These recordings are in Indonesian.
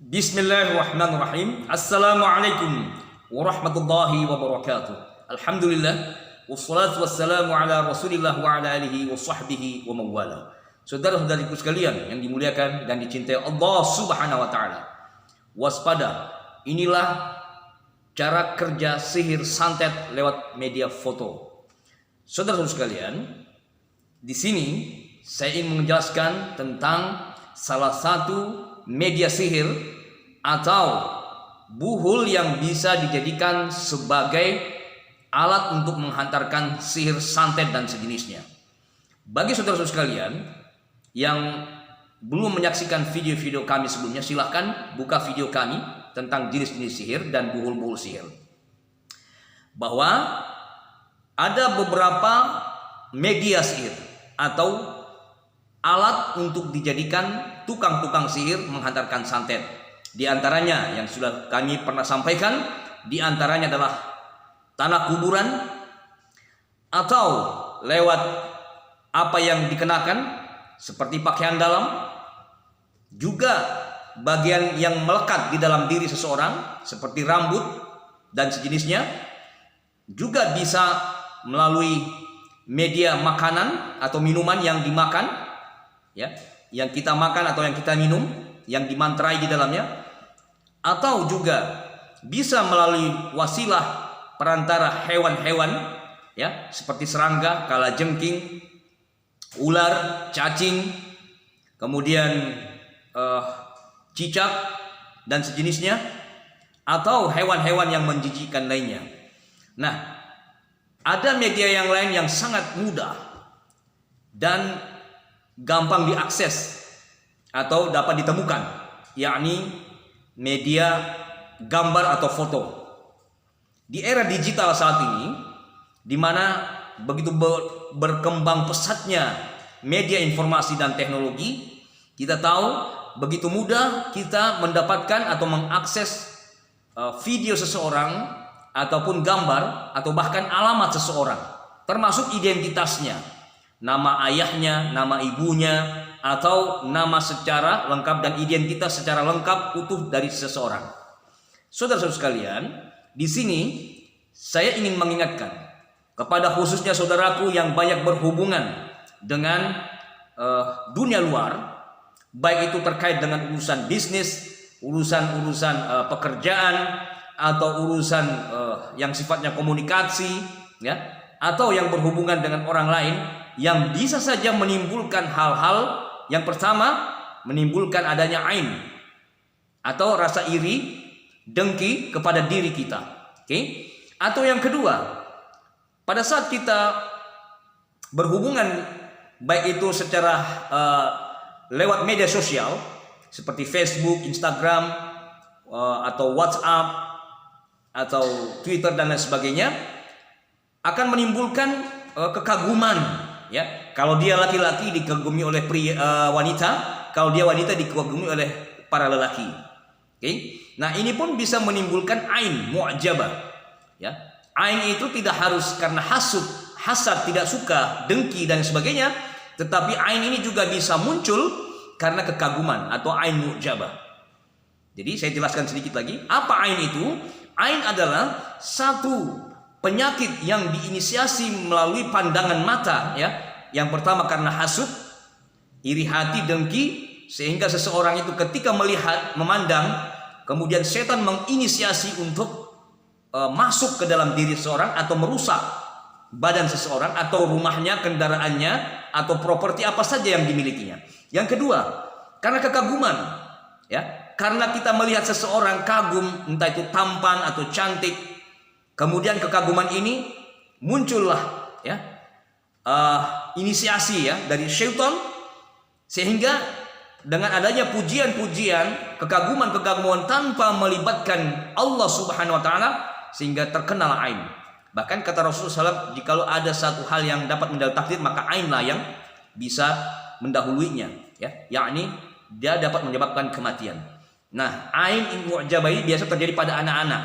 Bismillahirrahmanirrahim. Assalamualaikum warahmatullahi wabarakatuh. Alhamdulillah wassalatu wassalamu ala Rasulillah wa ala alihi wa sahbihi wa mawala. Saudara-saudariku sekalian yang dimuliakan dan dicintai Allah Subhanahu wa taala. Waspada, inilah cara kerja sihir santet lewat media foto. Saudara-saudara sekalian, di sini saya ingin menjelaskan tentang salah satu media sihir atau buhul yang bisa dijadikan sebagai alat untuk menghantarkan sihir santet dan sejenisnya. Bagi saudara-saudara sekalian yang belum menyaksikan video-video kami sebelumnya, silahkan buka video kami tentang jenis-jenis sihir dan buhul-buhul sihir. Bahwa ada beberapa media sihir atau alat untuk dijadikan tukang-tukang sihir menghantarkan santet. Di antaranya yang sudah kami pernah sampaikan, di antaranya adalah tanah kuburan atau lewat apa yang dikenakan seperti pakaian dalam, juga bagian yang melekat di dalam diri seseorang seperti rambut dan sejenisnya, juga bisa melalui media makanan atau minuman yang dimakan, ya, yang kita makan atau yang kita minum, yang dimantrai di dalamnya, atau juga bisa melalui wasilah perantara hewan-hewan, ya, seperti serangga, kalajengking, ular, cacing, kemudian cicak dan sejenisnya, atau hewan-hewan yang menjijikkan lainnya. Nah, ada media yang lain yang sangat mudah dan gampang diakses atau dapat ditemukan, yakni media gambar atau foto. Di era digital saat ini, di mana begitu berkembang pesatnya media informasi dan teknologi, kita tahu begitu mudah kita mendapatkan atau mengakses video seseorang ataupun gambar atau bahkan alamat seseorang, termasuk identitasnya, nama ayahnya, nama ibunya, atau nama secara lengkap dan identitas secara lengkap utuh dari seseorang. Saudara-saudara sekalian, di sini saya ingin mengingatkan kepada khususnya saudaraku yang banyak berhubungan dengan dunia luar, baik itu terkait dengan urusan bisnis, urusan pekerjaan, atau urusan yang sifatnya komunikasi, ya, atau yang berhubungan dengan orang lain, yang bisa saja menimbulkan hal-hal. Yang pertama, menimbulkan adanya ain atau rasa iri, dengki kepada diri kita. Oke? Atau yang kedua, pada saat kita berhubungan baik itu secara lewat media sosial seperti Facebook, Instagram, atau WhatsApp, atau Twitter dan lain sebagainya, akan menimbulkan kekaguman. Ya, kalau dia laki-laki dikagumi oleh wanita, kalau dia wanita dikagumi oleh para lelaki. Oke? Nah, ini pun bisa menimbulkan ain mu'jabah. Ya, ain itu tidak harus karena hasud, hasad, tidak suka, dengki dan sebagainya, tetapi ain ini juga bisa muncul karena kekaguman atau ain mu'jabah. Jadi saya jelaskan sedikit lagi, apa ain itu? Ain adalah satu penyakit yang diinisiasi melalui pandangan mata, ya. Yang pertama karena hasud, iri hati, dengki, sehingga seseorang itu ketika melihat, memandang, kemudian setan menginisiasi untuk masuk ke dalam diri seseorang atau merusak badan seseorang atau rumahnya, kendaraannya, atau properti apa saja yang dimilikinya. Yang kedua, karena kekaguman, ya. Karena kita melihat seseorang kagum, entah itu tampan atau cantik, kemudian kekaguman ini muncullah, ya, inisiasi, ya, dari syaitan, sehingga dengan adanya pujian-pujian, kekaguman-kekaguman tanpa melibatkan Allah Subhanahu wa taala, sehingga terkenal ain. Bahkan kata Rasulullah SAW, jikalau ada satu hal yang dapat mendahului takdir, maka ainlah yang bisa mendahuluinya, ya, yakni dia dapat menyebabkan kematian. Nah, ain mu'jabah ini biasa terjadi pada anak-anak,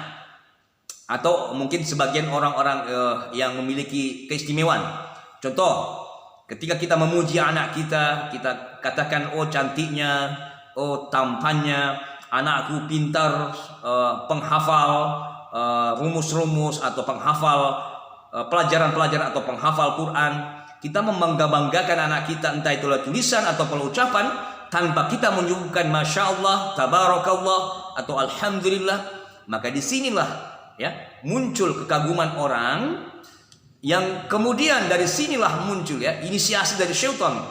atau mungkin sebagian orang-orang yang memiliki keistimewaan. Contoh, ketika kita memuji anak kita, kita katakan, oh cantiknya, oh tampannya, anakku pintar, penghafal rumus-rumus atau penghafal pelajaran-pelajaran atau penghafal Quran, kita membangga-banggakan anak kita entah itu tulisan atau ucapan tanpa kita menyebutkan masya Allah, tabarakallah atau alhamdulillah, maka disinilah ya muncul kekaguman orang yang kemudian dari sinilah muncul ya inisiasi dari syaitan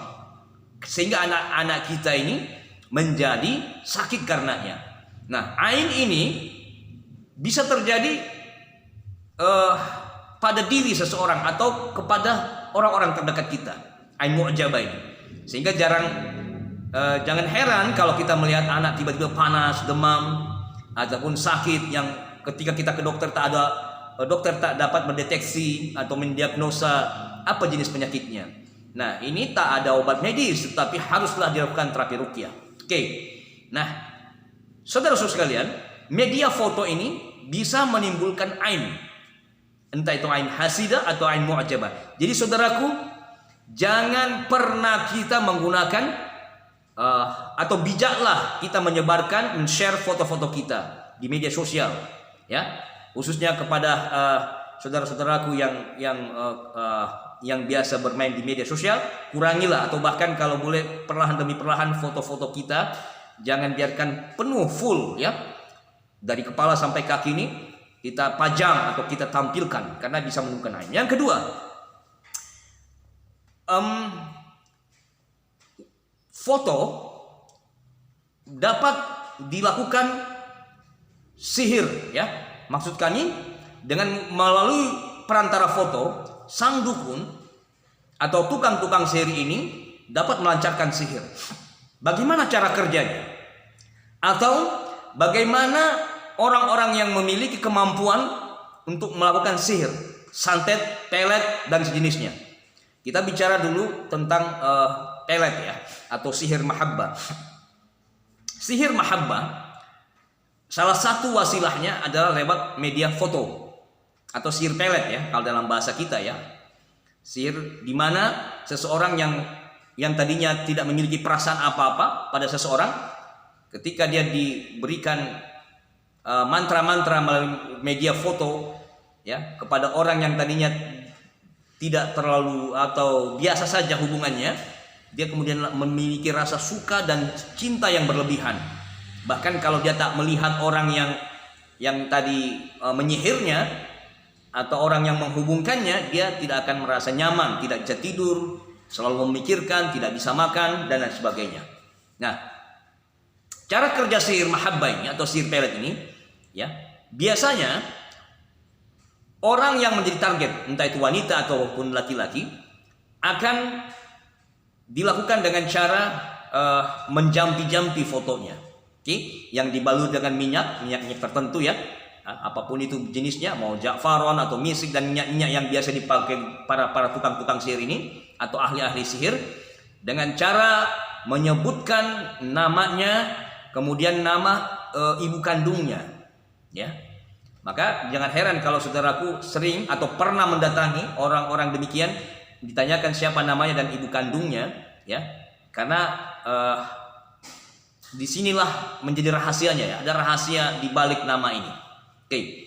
sehingga anak-anak kita ini menjadi sakit karenanya. Nah, ain ini bisa terjadi pada diri seseorang atau kepada orang-orang terdekat kita, ain mu'jabah ini. Sehingga jangan heran kalau kita melihat anak tiba-tiba panas, demam ataupun sakit yang ketika kita ke dokter dokter tak dapat mendeteksi atau mendiagnosa apa jenis penyakitnya. Nah, ini tak ada obat medis, tetapi haruslah dilakukan terapi ruqyah. Oke. Nah, saudara-saudara sekalian, media foto ini bisa menimbulkan ain. Entah itu ain hasidah atau ain mu'jabah. Jadi saudaraku, jangan pernah kita menggunakan atau bijaklah kita menyebarkan, men-share foto-foto kita di media sosial, ya. Khususnya kepada saudara-saudaraku yang biasa bermain di media sosial, kurangilah atau bahkan kalau boleh perlahan demi perlahan foto-foto kita jangan biarkan penuh full ya. Dari kepala sampai kaki ini kita pajang atau kita tampilkan karena bisa menimbulkan ain. Yang kedua, foto dapat dilakukan sihir ya. Maksud kami dengan melalui perantara foto, sang dukun atau tukang-tukang sihir ini dapat melancarkan sihir. Bagaimana cara kerjanya? Atau bagaimana orang-orang yang memiliki kemampuan untuk melakukan sihir, santet, pelet dan sejenisnya. Kita bicara dulu tentang pelet ya, atau sihir mahabbah. Sihir mahabbah salah satu wasilahnya adalah lewat media foto atau sihir pelet ya, kalau dalam bahasa kita ya. Sihir di mana seseorang yang tadinya tidak memiliki perasaan apa-apa pada seseorang, ketika dia diberikan mantra-mantra melalui media foto ya kepada orang yang tadinya tidak terlalu atau biasa saja hubungannya, dia kemudian memiliki rasa suka dan cinta yang berlebihan. Bahkan kalau dia tak melihat orang yang tadi menyihirnya atau orang yang menghubungkannya, dia tidak akan merasa nyaman, tidak bisa tidur, selalu memikirkan, tidak bisa makan dan lain sebagainya. Nah, cara kerja sihir mahabbah ini atau sihir pelet ini ya, biasanya orang yang menjadi target, entah itu wanita ataupun laki-laki, akan dilakukan dengan cara menjampi-jampi fotonya. Oke, yang dibalut dengan minyak tertentu ya. Apapun itu jenisnya, mau ja'faron atau misik dan minyak-minyak yang biasa dipakai para tukang-tukang sihir ini atau ahli-ahli sihir, dengan cara menyebutkan namanya, kemudian nama ibu kandungnya ya. Maka jangan heran kalau saudaraku sering atau pernah mendatangi orang-orang demikian, ditanyakan siapa namanya dan ibu kandungnya ya, karena disinilah menjadi rahasianya ya, ada rahasia di balik nama ini. Oke.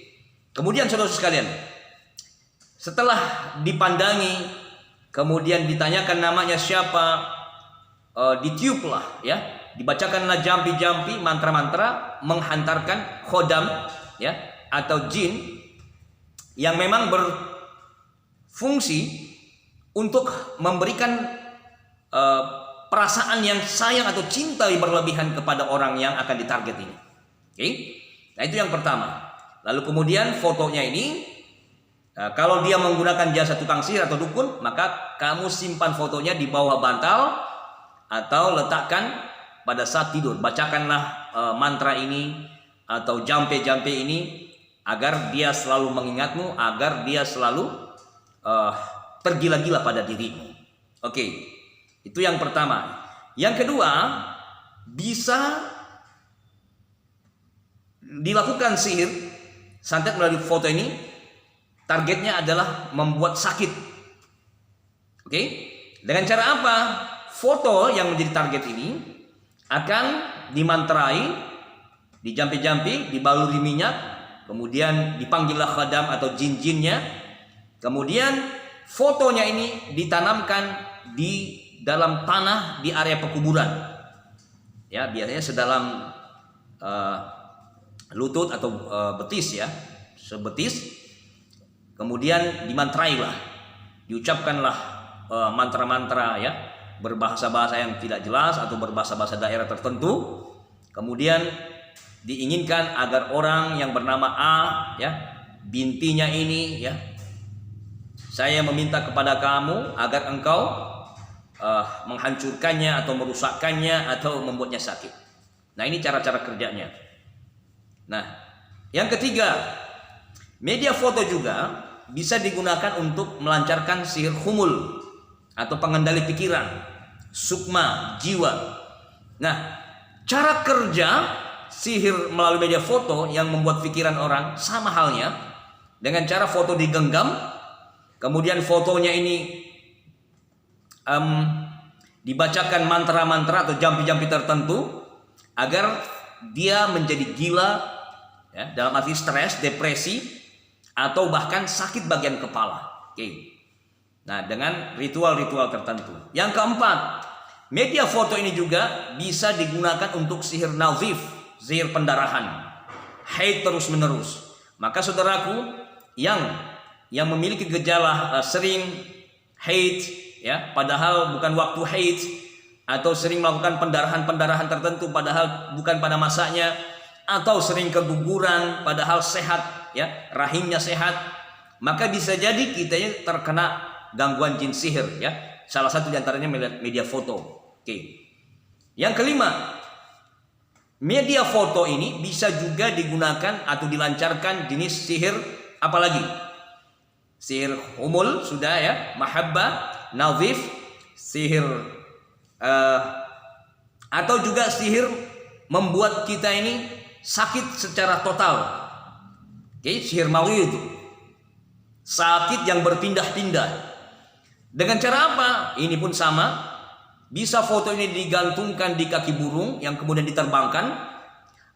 Kemudian saudara sekalian, setelah dipandangi, kemudian ditanyakan namanya siapa, ditiuplah ya, dibacakanlah jampi-jampi mantra-mantra menghantarkan khodam ya atau jin yang memang berfungsi untuk memberikan perasaan yang sayang atau cinta berlebihan kepada orang yang akan ditarget ini. Oke. Nah, itu yang pertama. Lalu kemudian fotonya ini, kalau dia menggunakan jasa tukang sihir atau dukun, maka kamu simpan fotonya di bawah bantal atau letakkan pada saat tidur. Bacakanlah mantra ini atau jampe-jampe ini agar dia selalu mengingatmu, agar dia selalu tergila-gila pada dirimu. Oke, itu yang pertama. Yang kedua, bisa dilakukan sihir santet melalui foto ini, targetnya adalah membuat sakit. Oke? Dengan cara apa? Foto yang menjadi target ini akan dimantrai dijampi-jampi, dibaluri minyak, kemudian dipanggillah khadam atau jin-jinnya, kemudian fotonya ini ditanamkan di dalam tanah di area pekuburan, ya biasanya sedalam lutut atau betis, ya sebetis, kemudian dimantrailah, diucapkanlah mantra-mantra, ya berbahasa-bahasa yang tidak jelas atau berbahasa-bahasa daerah tertentu, kemudian diinginkan agar orang yang bernama A, ya bintinya ini, ya saya meminta kepada kamu agar engkau menghancurkannya atau merusakkannya atau membuatnya sakit. Nah, ini cara-cara kerjanya. Nah, yang ketiga, media foto juga bisa digunakan untuk melancarkan sihir humul atau pengendali pikiran, sukma, jiwa. Nah, cara kerja sihir melalui media foto yang membuat pikiran orang sama halnya dengan cara foto digenggam, kemudian fotonya ini dibacakan mantra-mantra atau jampi-jampi tertentu agar dia menjadi gila, ya, dalam arti stres, depresi, atau bahkan sakit bagian kepala. Oke. Nah, dengan ritual-ritual tertentu. Yang keempat, media foto ini juga bisa digunakan untuk sihir nazif, sihir pendarahan, haid terus menerus. Maka saudaraku yang memiliki gejala sering haid, ya padahal bukan waktu haid, atau sering melakukan pendarahan tertentu padahal bukan pada masanya, atau sering keguguran padahal sehat, ya rahimnya sehat, maka bisa jadi kita terkena gangguan jin sihir, ya salah satu diantaranya media foto. Oke. Yang kelima, media foto ini bisa juga digunakan atau dilancarkan jenis sihir apalagi? Sihir humul sudah, ya, mahabbah, nazif, sihir atau juga sihir membuat kita ini sakit secara total. Oke, sihir mawi itu sakit yang berpindah-pindah. Dengan cara apa? Ini pun sama. Bisa foto ini digantungkan di kaki burung yang kemudian diterbangkan,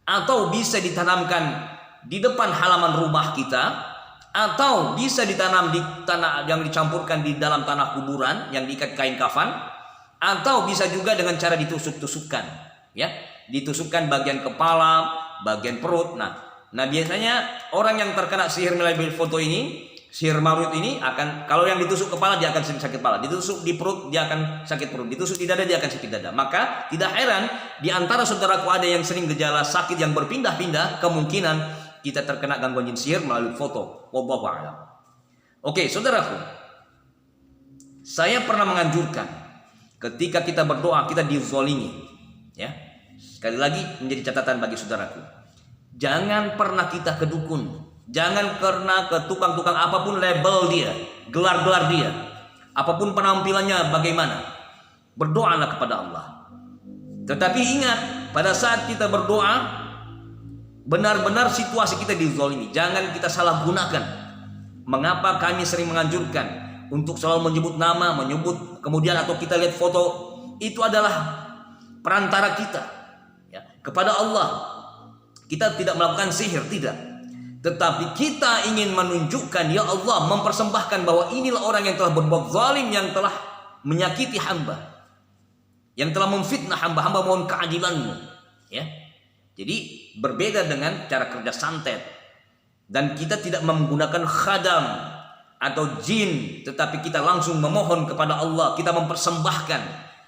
atau bisa ditanamkan di depan halaman rumah kita, atau bisa ditanam di tanah yang dicampurkan di dalam tanah kuburan yang diikat kain kafan, atau bisa juga dengan cara ditusuk-tusukkan, ya ditusukkan bagian kepala, bagian perut. Nah biasanya orang yang terkena sihir melalui foto ini, sihir marut ini, akan, kalau yang ditusuk kepala dia akan sakit kepala, ditusuk di perut dia akan sakit perut, ditusuk di dada dia akan sakit dada. Maka tidak heran di antara saudaraku ada yang sering gejala sakit yang berpindah-pindah, kemungkinan kita terkena gangguan jin sihir melalui foto. Wallahu a'lam. Oke, saudaraku, saya pernah menganjurkan ketika kita berdoa kita dizolimi, ya. Sekali lagi menjadi catatan bagi saudaraku, jangan pernah kita ke dukun, jangan pernah ke tukang-tukang apapun label dia, gelar-gelar dia, apapun penampilannya bagaimana, berdoalah kepada Allah. Tetapi ingat, pada saat kita berdoa benar-benar situasi kita dizolimi, jangan kita salah gunakan. Mengapa kami sering menganjurkan untuk selalu menyebut nama, menyebut kemudian atau kita lihat foto, itu adalah perantara kita, ya, kepada Allah. Kita tidak melakukan sihir, tidak, tetapi kita ingin menunjukkan, ya Allah, mempersembahkan bahwa inilah orang yang telah berbuat zalim, yang telah menyakiti hamba, yang telah memfitnah hamba, hamba mohon keadilanmu, ya. Jadi berbeda dengan cara kerja santet. Dan kita tidak menggunakan khadam atau jin, tetapi kita langsung memohon kepada Allah. Kita mempersembahkan,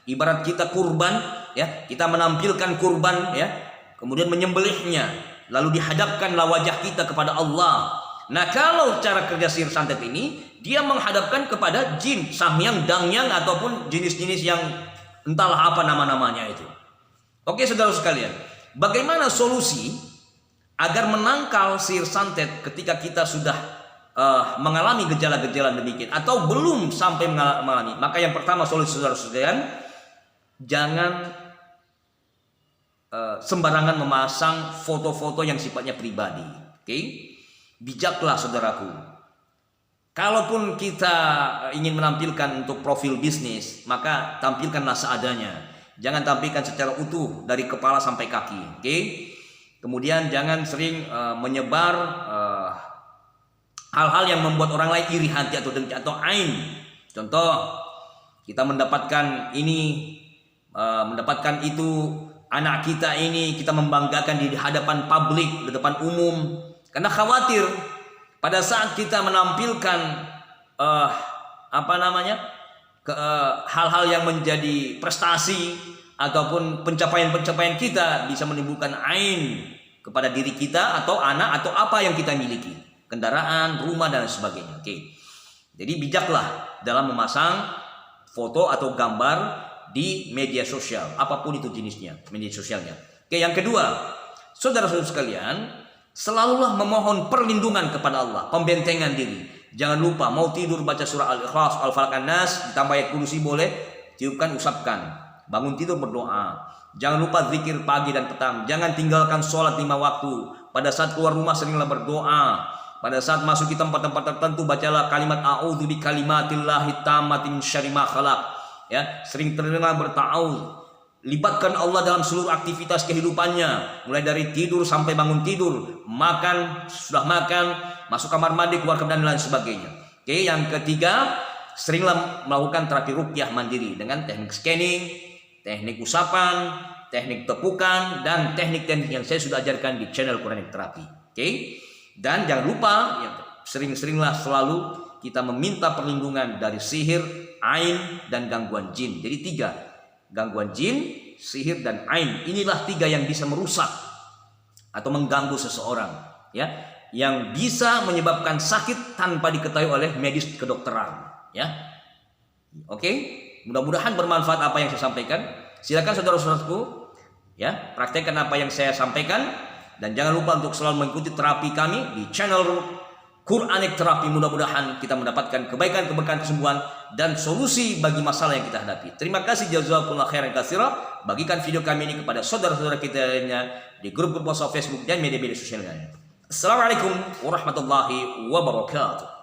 ibarat kita kurban, ya, kita menampilkan kurban, ya, kemudian menyembelihnya, lalu dihadapkanlah wajah kita kepada Allah. Nah, kalau cara kerja sihir santet ini, dia menghadapkan kepada jin, samyang, dangyang, ataupun jenis-jenis yang entahlah apa nama-namanya itu. Oke, saudara sekalian, bagaimana solusi agar menangkal sihir santet ketika kita sudah mengalami gejala-gejala demikian atau belum sampai mengalami? Maka yang pertama solusi, saudara sekalian, jangan sembarangan memasang foto-foto yang sifatnya pribadi. Oke? Bijaklah saudaraku. Kalaupun kita ingin menampilkan untuk profil bisnis, maka tampilkanlah seadanya. Jangan tampilkan secara utuh dari kepala sampai kaki. Oke? Kemudian jangan sering menyebar hal-hal yang membuat orang lain iri hati atau dengki atau ain. Contoh, kita mendapatkan ini, mendapatkan itu, anak kita ini kita membanggakan di hadapan publik, di depan umum, karena khawatir pada saat kita menampilkan hal-hal yang menjadi prestasi ataupun pencapaian-pencapaian kita bisa menimbulkan ain kepada diri kita atau anak atau apa yang kita miliki, kendaraan, rumah dan sebagainya. Oke. Jadi bijaklah dalam memasang foto atau gambar di media sosial, apapun itu jenisnya, media sosialnya. Oke, yang kedua, saudara-saudara sekalian, selalulah memohon perlindungan kepada Allah, pembentengan diri. Jangan lupa mau tidur baca surah Al-Ikhlas, Al-Falaq, An-Nas, ditambah ayat kursi boleh, tiupkan, usapkan. Bangun tidur berdoa. Jangan lupa zikir pagi dan petang. Jangan tinggalkan sholat 5 waktu. Pada saat keluar rumah seringlah berdoa. Pada saat masuk ke tempat-tempat tertentu bacalah kalimat a'udzu bi kalimatillahi tammati min syarri ma khalaq. Ya, sering terdengar berta'awudz. Libatkan Allah dalam seluruh aktivitas kehidupannya, mulai dari tidur sampai bangun tidur, makan, sudah makan, masuk kamar mandi, keluar dan lain sebagainya. Oke, yang ketiga, seringlah melakukan terapi ruqyah mandiri dengan teknik scanning, teknik usapan, teknik tepukan, dan teknik-teknik yang saya sudah ajarkan di channel Quranic Therapy. Oke. Dan jangan lupa, ya, sering-seringlah selalu kita meminta perlindungan dari sihir, ain, dan gangguan jin. Jadi 3, gangguan jin, sihir, dan ain. Inilah 3 yang bisa merusak atau mengganggu seseorang, ya, yang bisa menyebabkan sakit tanpa diketahui oleh medis kedokteran. Ya, oke. Mudah-mudahan bermanfaat apa yang saya sampaikan. Silakan saudara-saudaraku, ya, praktekkan apa yang saya sampaikan. Dan jangan lupa untuk selalu mengikuti terapi kami di channel Quranic Therapy. Mudah-mudahan kita mendapatkan kebaikan, keberkahan, kesembuhan, dan solusi bagi masalah yang kita hadapi. Terima kasih, jazakumullah khairan katsira. Bagikan video kami ini kepada saudara-saudara kita lainnya di grup-grup WhatsApp, Facebook, dan media-media sosial lainnya. Assalamualaikum warahmatullahi wabarakatuh.